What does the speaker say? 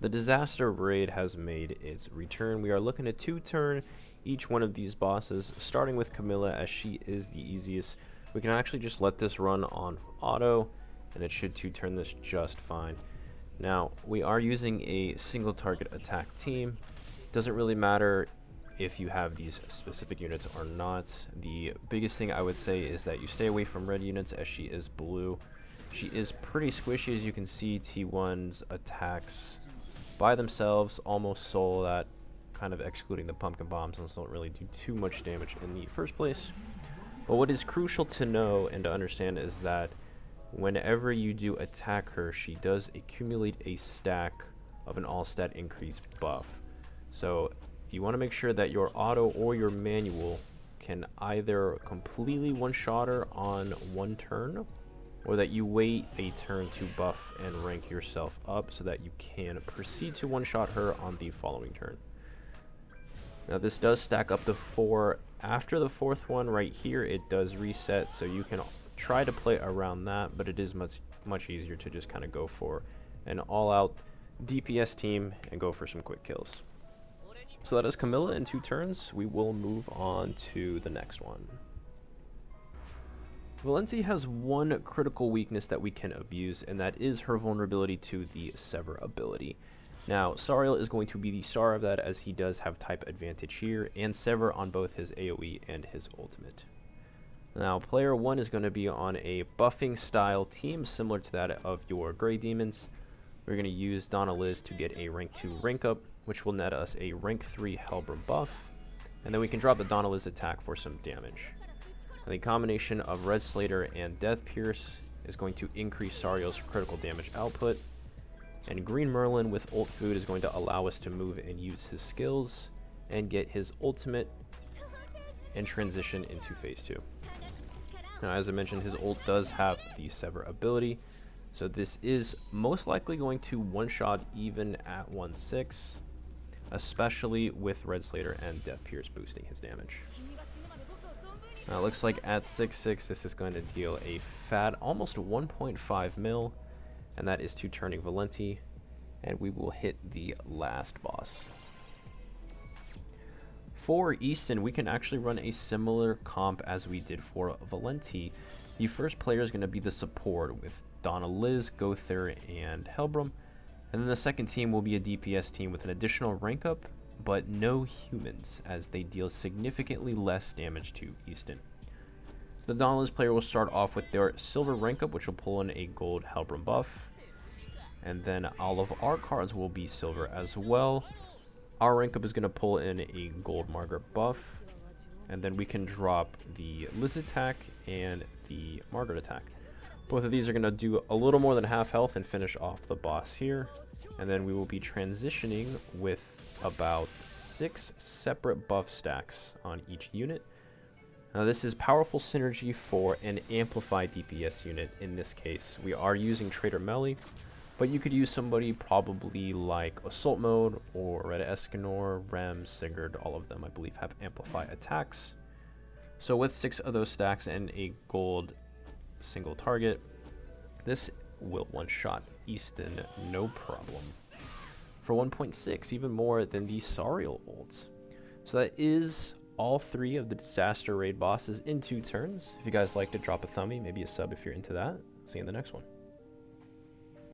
The disaster raid has made its return. We are looking at 2-turn each one of these bosses, starting with Camila as she is the easiest. We can actually just let this run on auto, and it should 2-turn this just fine. Now, we are using a single target attack team. Doesn't really matter if you have these specific units or not. The biggest thing I would say is that you stay away from red units as she is blue. She is pretty squishy, as you can see. T1's attacks by themselves almost soul that, kind of excluding the pumpkin bombs, and don't really do too much damage in the first place. But what is crucial to know and to understand is that whenever you do attack her, she does accumulate a stack of an all stat increase buff. So you want to make sure that your auto or your manual can either completely one-shot her on one turn, or that you wait a turn to buff and rank yourself up so that you can proceed to one-shot her on the following turn. Now this does stack up to 4. After the 4th one right here, it does reset, so you can try to play around that, but it is much easier to just kind of go for an all-out DPS team and go for some quick kills. So that is Camila in 2 turns. We will move on to the next one. Valenti has one critical weakness that we can abuse, and that is her vulnerability to the Sever ability. Now, Sariel is going to be the star of that, as he does have type advantage here, and Sever on both his AoE and his ultimate. Now, player 1 is going to be on a buffing style team, similar to that of your Grey Demons. We're going to use Donna Liz to get a rank 2 rank up, which will net us a rank 3 Hellbrim buff, and then we can drop the Donna Liz attack for some damage. And the combination of Red Slater and Death Pierce is going to increase Sariel's critical damage output, and Green Merlin with ult food is going to allow us to move and use his skills and get his ultimate and transition into phase 2. Now, as I mentioned, his ult does have the Sever ability, so this is most likely going to one-shot even at 1/6, especially with Red Slater and Death Pierce boosting his damage. Now it looks like at 6/6 this is going to deal a fat almost 1.5 mil, and that is 2-turning Valenti, and we will hit the last boss. For Eastin, we can actually run a similar comp as we did for Valenti. The first player is going to be the support with Donna Liz, Gother, and Hellbrim, and then the second team will be a DPS team with an additional rank up, but no humans, as they deal significantly less damage to Eastin. So the Donna Liz player will start off with their silver rank up, which will pull in a gold Hellbrim buff, and then all of our cards will be silver as well. Our rank up is going to pull in a gold Margaret buff, and then we can drop the Liz attack and the Margaret attack. Both of these are going to do a little more than half health and finish off the boss here, and then we will be transitioning with about 6 separate buff stacks on each unit. Now this is powerful synergy for an amplified DPS unit. In this case, we are using Trader Melly, but you could use somebody probably like Assault Mode or Red Escanor, Rem, Sigurd. All of them I believe have amplify attacks. So with 6 of those stacks and a gold single target, this will one-shot Eastin no problem. For 1.6, even more than the Sariel ults. So that is all 3 of the Disaster Raid bosses in 2 turns. If you guys like to drop a thumbie, maybe a sub if you're into that. See you in the next one.